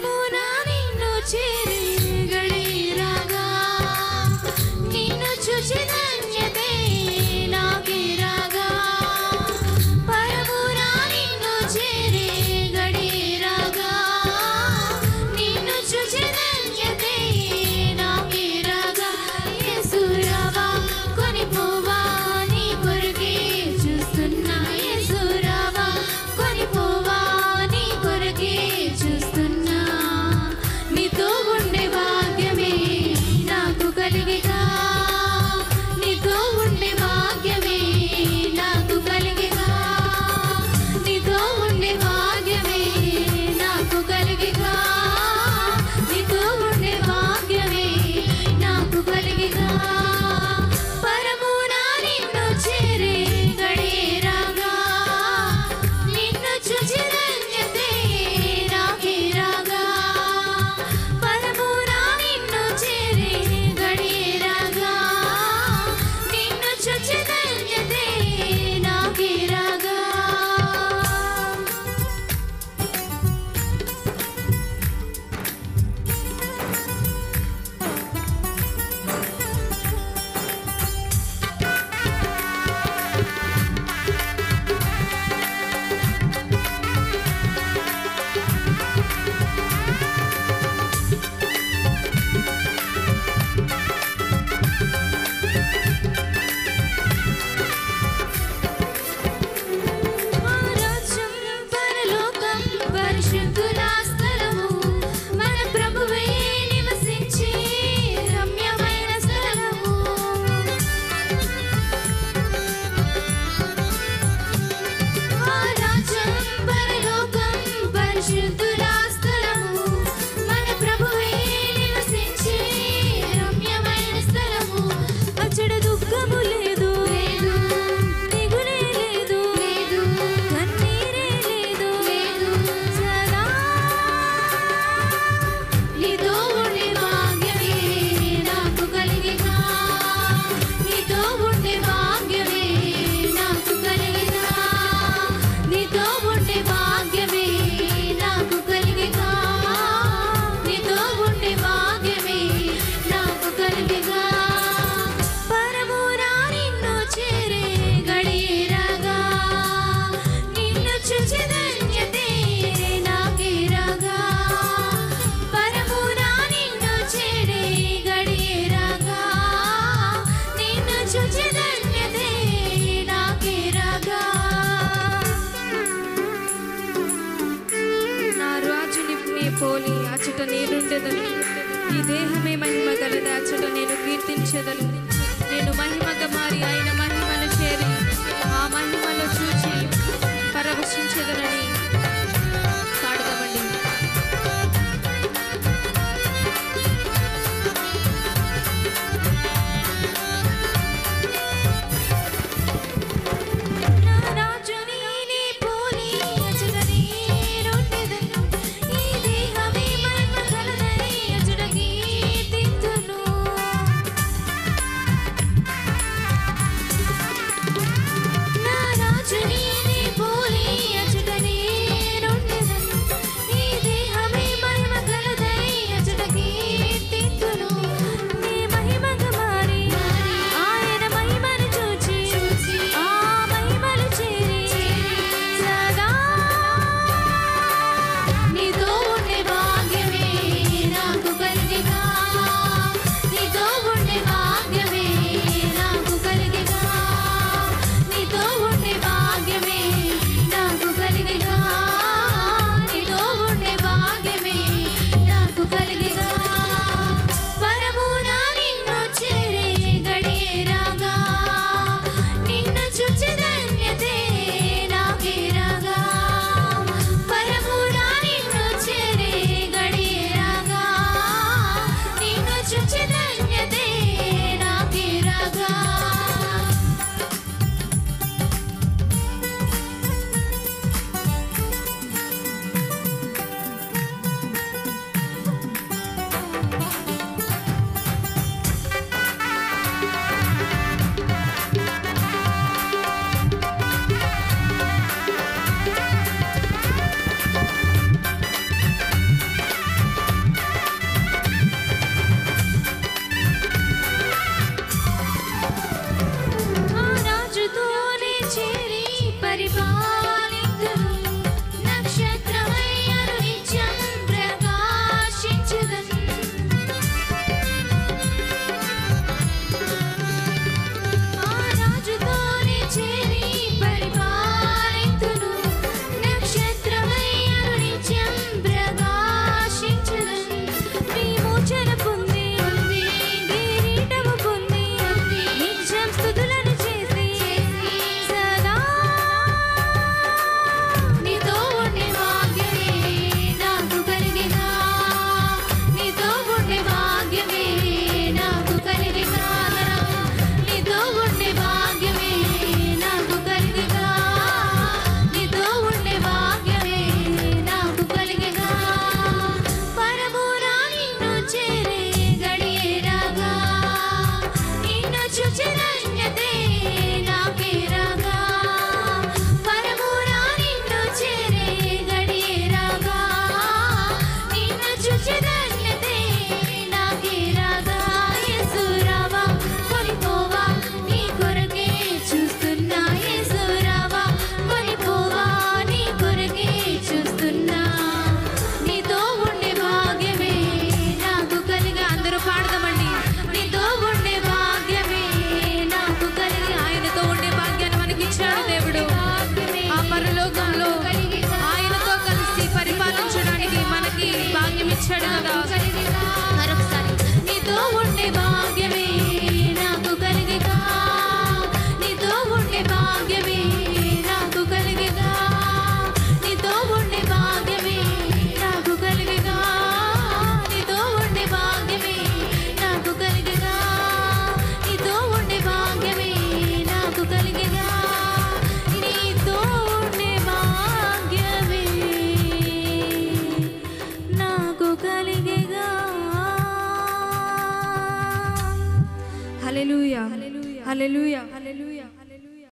పరమునా నిన్ను చేరి గడిరాగా నిన్ను చూచి ధన్యతే నాకే రాగా పరమునా నిన్ను చేరి గడిరాగా నిన్ను చూచి ధన్యతే నాకే రాగా యేసు రావా కొనిపోవా నీ కొరకే చూస్తున్నా యేసు రావా కొనిపోవా నీ కొరకే చూస్తున్నా నీతో ఉండే భాగ్యమే నాకు కలిగిగా నీతో ఉండే భాగ్యమే నాకు కలిగిగా నీతో ఉండే భాగ్యమే నాకు కలిగిగా నీతో ఉండే భాగ్యమే నాకు కలిగిగా పరమునా నిన్ను చేరే గడిరాగా నిన్ను చూచి ధన్యతే నాకే రాగా పరమునా నిన్ను చేరే గడిరాగా నిన్ను చూచి ధన్యతే నాకే రాగా రాజ్యం పరలోకం పరిశుద్ధుల స్థలము మన ప్రభువే నివసించే రమ్యమైన స్థలము రాజ్యం పరలోకం పరిశుద్ధుల స్థలము మన ప్రభువే నివసించే రమ్యమైన స్థలము అచ్చట దుఃఖము లేదు దిగులే లేదు కన్నీరే లేదు సదా నీతో ఉండే భాగ్యమే నాకు కలిగిగా నీతో ఉండే భాగ్యమే నాకు కలిగిగా నీతో ఉండే భాగ్యమే నాకు కలిగిగా నీతో ఉండే భాగ్యమే నాకు కలిగిగా పరమునా నిన్ను చేరే గడిరాగా నిన్ను చూచి ధన్యతే నాకే రాగా పరమునా నిన్ను చేరే గడిరాగా నిన్ను చూచి ధన్యతే నాకే రాగా నా రాజుని పోలి అచ్చట నేనుండెదను ఈ దేహమే మహిమ గలది అచ్చట నేను కీర్తించెదను నేను మహిమగా మారి ఆయన మహిమను చేరి ఆ మహిమలో చూచి పరవశించెదనని పాడదామండి. నా రాజుని నీ పోలి అచ్చట నేనుండెదను ఈ దేహమే మహిమ గలదని అచ్చట కీర్తింతును నా రాజుని నీ పోలి అచ్చట హల్లెలూయా.